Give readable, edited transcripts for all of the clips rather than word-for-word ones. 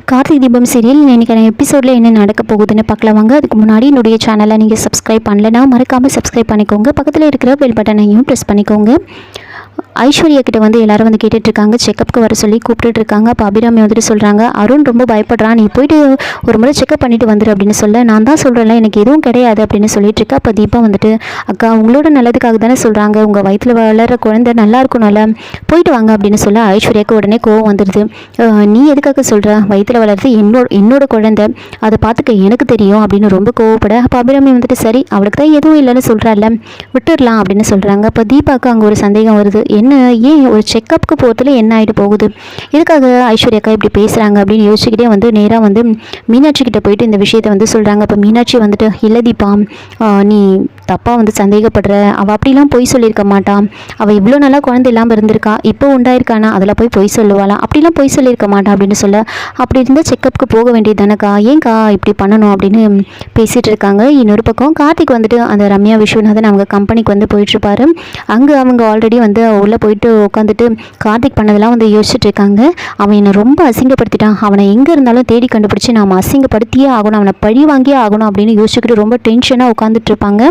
கார்த்திக் தீபம் சீரியல் இன்றைக்கான எபிசோடில் என்ன நடக்க போகுதுன்னு பார்க்கலாம் வாங்க. அதுக்கு முன்னாடி என்னுடைய சேனலை நீங்கள் சப்ஸ்கிரைப் பண்ணலைன்னா மறக்காமல் சப்ஸ்கிரைப் பண்ணிக்கோங்க. பக்கத்தில் இருக்கிற பெல் பட்டனையும் ப்ரெஸ் பண்ணிக்கோங்க. ஐஸ்வர்யா கிட்ட வந்து எல்லாரும் வந்து கேட்டுட்ருக்காங்க, செக்கப்புக்கு வர சொல்லி கூப்பிட்டுருக்காங்க. அப்போ அபிராமி வந்துட்டு சொல்கிறாங்க, அருண் ரொம்ப பயப்படுறான், நீ போயிட்டு ஒரு முறை செக்கப் பண்ணிட்டு வந்துடு அப்படின்னு சொல்ல, நான் தான் சொல்கிறேன்ல எனக்கு எதுவும் கிடையாது அப்படின்னு சொல்லிட்டு இருக்கா. அப்போ தீபா வந்துட்டு, அக்கா உங்களோட நல்லதுக்காக தானே சொல்கிறாங்க, உங்கள் வயிற்றில் வளர குழந்தை நல்லா இருக்கணும்ல, போயிட்டு வாங்க அப்படின்னு சொல்ல ஐஸ்வர்யாவுக்கு உடனே கோவம் வந்துடுது. நீ எதுக்காக சொல்கிற, வயிற்றில் வளர்றது என்னோட குழந்தை, அதை பார்த்துக்க எனக்கு தெரியும் அப்படின்னு ரொம்ப கோவப்பட. அப்போ அபிராமி வந்துட்டு, சரி அவளுக்கு தான் எதுவும் இல்லைன்னு சொல்கிறாள்ல, விட்டுடலாம் அப்படின்னு சொல்கிறாங்க. அப்போ தீபாவுக்கு அங்கே ஒரு சந்தேகம் வருது, என்ன ஏன் ஒரு செக்கப்புக்கு போகிறதுல என்ன ஆகிட்டு போகுது, எதுக்காக ஐஸ்வர்யாக்கா இப்படி பேசுகிறாங்க அப்படின்னு யோசிச்சுக்கிட்டே வந்து நேராக வந்து மீனாட்சி கிட்ட போயிட்டு இந்த விஷயத்தை வந்து சொல்கிறாங்க. அப்போ மீனாட்சி வந்துட்டு, இல்லை தீபா நீ தப்பாக வந்து சந்தேகப்படுற, அவள் அப்படிலாம் பொய் சொல்லியிருக்க மாட்டான், அவள் இவ்வளோ நல்லா குழந்தை இல்லாமல் இருந்திருக்கா, இப்போ உண்டாயிருக்கானா அதில் போய் பொய் சொல்லுவாளாம், அப்படிலாம் பொய் சொல்லியிருக்க மாட்டான் அப்படின்னு சொல்ல, அப்படி இருந்தால் செக்கப்புக்கு போக வேண்டியது தானேக்கா, ஏன்க்கா இப்படி பண்ணணும் அப்படின்னு பேசிகிட்டு இருக்காங்க. இன்னொரு பக்கம் கார்த்திக் வந்துட்டு அந்த ரம்யா விஸ்வநாதன் அவங்க கம்பெனிக்கு வந்து போயிட்டுருப்பாரு. அங்கே அவங்க ஆல்ரெடி வந்து உள்ளே போயிட்டு உட்காந்துட்டு கார்த்திக் பண்ணதெல்லாம் வந்து யோசிச்சுட்டு இருக்காங்க. அவன் என்னை ரொம்ப அசிங்கப்படுத்திட்டான், அவனை எங்கே இருந்தாலும் தேடி கண்டுபிடிச்சி நாம் அசிங்கப்படுத்தியே ஆகணும், அவனை பழி வாங்கியே ஆகணும் அப்படின்னு யோசிச்சுக்கிட்டு ரொம்ப டென்ஷனாக உட்காந்துட்டு இருப்பாங்க.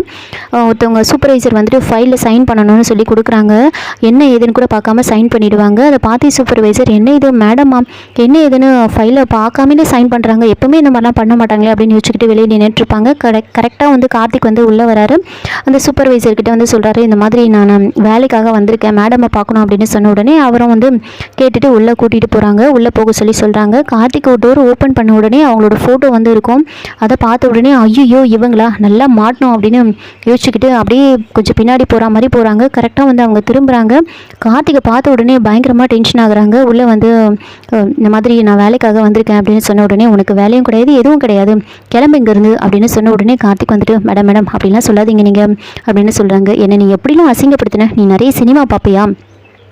ஒருத்தவங்க சூப்பர்வைசர் வந்துட்டு ஃபைலில் சைன் பண்ணணும்னு சொல்லி கொடுக்குறாங்க. என்ன ஏதுன்னு கூட பார்க்காம சைன் பண்ணிவிடுவாங்க. அதை பார்த்து சூப்பர்வைசர், என்ன இது மேடமா, என்ன ஏதுன்னு ஃபைலை பார்க்காமலே சைன் பண்ணுறாங்க, எப்போவுமே இந்த மாதிரிலாம் பண்ண மாட்டாங்களே அப்படின்னு யோசிச்சுக்கிட்டு வெளியே நின்றுட்டுருப்பாங்க. கரெக்டாக வந்து கார்த்திக் வந்து உள்ளே வராரு. அந்த சூப்பர்வைசர்கிட்ட வந்து சொல்கிறாரு, இந்த மாதிரி நான் வேலைக்காக வந்திருக்கேன், மேடமை பார்க்கணும் அப்படின்னு சொன்ன உடனே அவரும் வந்து கேட்டுட்டு உள்ளே கூட்டிகிட்டு போகிறாங்க. உள்ளே போக சொல்லி சொல்கிறாங்க. கார்த்திக் ஒரு டோர் ஓப்பன் பண்ண உடனே அவங்களோட ஃபோட்டோ வந்து இருக்கும். அதை பார்த்த உடனே ஐயோ இவங்களா நல்லா மாட்டணும் அப்படின்னு யோசிச்சுக்கிட்டு அப்படியே கொஞ்சம் பின்னாடி போகிற மாதிரி போகிறாங்க. கரெக்டாக வந்து அவங்க திரும்புகிறாங்க. கார்த்திகை பார்த்த உடனே பயங்கரமாக டென்ஷன் ஆகுறாங்க. உள்ளே வந்து இந்த மாதிரி நான் வேலைக்காக வந்திருக்கேன் அப்படின்னு சொன்ன உடனே, உனக்கு வேலையும் கிடையாது எதுவும் கிடையாது, கிளம்பு இங்கேருந்து அப்படின்னு சொன்ன உடனே கார்த்திக் வந்துட்டு, மேடம் அப்படின்லாம் சொல்லாதீங்க நீங்கள் அப்படின்னு சொல்கிறாங்க. என்ன நீ எப்படிலாம் அசிங்கப்படுத்தின, நீ நிறைய சினிமா பார்ப்பியா,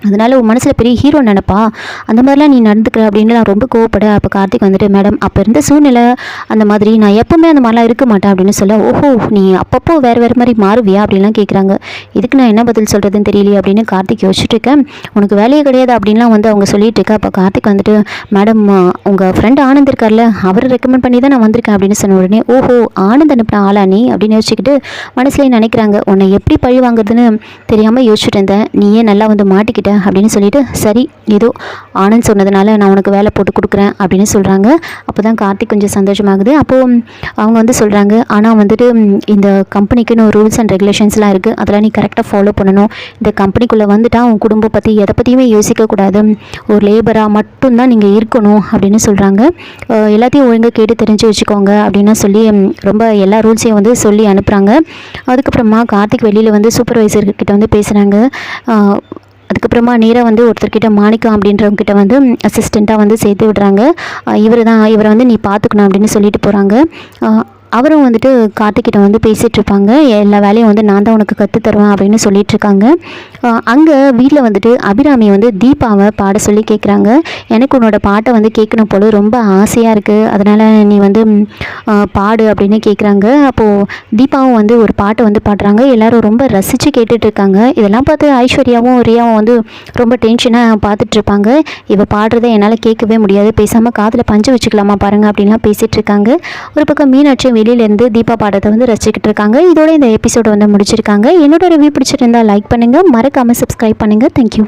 அதனால் உன் மனசில் பெரிய ஹீரோ நினப்பா, அந்த மாதிரிலாம் நீ நடந்துக்கிற அப்படின்னு நான் ரொம்ப கோவப்பட. அப்போ கார்த்திக் வந்துட்டு, மேடம் அப்போ இருந்த சூழ்நிலை அந்த மாதிரி, நான் எப்போவுமே அந்த மாதிரிலாம் இருக்க மாட்டேன் அப்படின்னு சொல்ல, ஓஹோ நீ அப்பப்போ வேறு மாதிரி மாறுவியா அப்படின்லாம் கேட்குறாங்க. இதுக்கு நான் என்ன பதில் சொல்கிறதுன்னு தெரியலையே அப்படின்னு கார்த்திக் யோசிச்சுட்டு இருக்கேன். உனக்கு வேலையே கிடையாது அப்படின்லாம் வந்து அவங்க சொல்லிட்டு இருக்கா. அப்போ கார்த்திக் வந்துட்டு, மேடம் உங்கள் ஃப்ரெண்டு ஆனந்த் இருக்கார்ல, அவரை ரெக்கமெண்ட் பண்ணி தான் நான் வந்திருக்கேன் அப்படின்னு சொன்ன உடனே, ஓஹோ ஆனந்த் அனுப்பின ஆளா நீ அப்படின்னு யோசிச்சுக்கிட்டு மனசுலேயே நினைக்கிறாங்க. உன்னை எப்படி பழி வாங்குறதுன்னு தெரியாமல் யோசிச்சுட்டு இருந்தேன், நீயே நல்லா வந்து மாட்டிக்கிட்ட அப்படின்னு சொல்லிட்டு, சரி ஏதோ ஆனந்த் சொன்னதுனால நான் உனக்கு வேலை போட்டு கொடுக்குறேன் அப்படின்னு சொல்கிறாங்க. அப்போ தான் கார்த்திக் கொஞ்சம் சந்தோஷமாகுது. அப்போது அவங்க வந்து சொல்கிறாங்க, ஆனால் வந்துட்டு இந்த கம்பெனிக்குன்னு ஒரு ரூல்ஸ் அண்ட் ரெகுலேஷன்ஸ்லாம் இருக்குது, அதெல்லாம் நீ கரெக்டாக ஃபாலோ பண்ணணும், இந்த கம்பெனிக்குள்ளே வந்துட்டா உன் குடும்பம் பற்றி எதை பற்றியுமே யோசிக்கக்கூடாது, ஒரு லேபராக மட்டும்தான் நீங்கள் இருக்கணும் அப்படின்னு சொல்கிறாங்க. எல்லாத்தையும் ஒழுங்காக கேட்டு தெரிஞ்சு வச்சுக்கோங்க அப்படின்னு சொல்லி ரொம்ப எல்லா ரூல்ஸையும் வந்து சொல்லி அனுப்புகிறாங்க. அதுக்கப்புறமா கார்த்திக் வெளியில் வந்து சூப்பர்வைசர்கிட்ட வந்து பேசுகிறாங்க. அதுக்கப்புறமா நேராக வந்து ஒருத்தர்கிட்ட மாணிக்கம் அப்படின்றவங்க கிட்ட வந்து அசிஸ்டண்ட்டாக வந்து சேர்த்து விடுறாங்க. இவரை வந்து நீ பார்த்துக்கணும் அப்படின்னு சொல்லிட்டு போகிறாங்க. அவரும் வந்துட்டு கார்த்திக்கிட்ட வந்து பேசிகிட்டு இருப்பாங்க. எல்லா வேலையும் வந்து நான் தான் உனக்கு கற்றுத்தருவேன் அப்படின்னு சொல்லிட்டு இருக்காங்க. அங்கே வீட்டில் வந்துட்டு அபிராமி வந்து தீபாவை பாட சொல்லி கேட்குறாங்க. எனக்கு உன்னோட பாட்டை வந்து கேட்கணும் போல ரொம்ப ஆசையாக இருக்குது, அதனால் நீ வந்து பாடு அப்படின்னு கேட்குறாங்க. அப்போது தீபாவும் வந்து ஒரு பாட்டை வந்து பாடுறாங்க. எல்லோரும் ரொம்ப ரசித்து கேட்டுட்ருக்காங்க. இதெல்லாம் பார்த்து ஐஸ்வர்யாவும் ரியாவும் வந்து ரொம்ப டென்ஷனாக பார்த்துட்ருப்பாங்க. இவள் பாடுறதை என்னால் கேட்கவே முடியாது, பேசாமல் காதில் பஞ்சு வச்சுக்கலாமா பாருங்கள் அப்படின்லாம் பேசிகிட்டு இருக்காங்க. ஒரு பக்கம் மீனாட்சி வெளியிலேருந்து தீபா பாடத்தை வந்து ரசிச்சுக்கிட்டு இருக்காங்க. இதோட இந்த எபிசோடு வந்து முடிச்சிருக்காங்க. என்னோட ரிவ்யூ பிடிச்சிருந்தா லைக் பண்ணுங்கள், மறக்காமல் சப்ஸ்கிரைப் பண்ணுங்கள். தேங்க்யூ.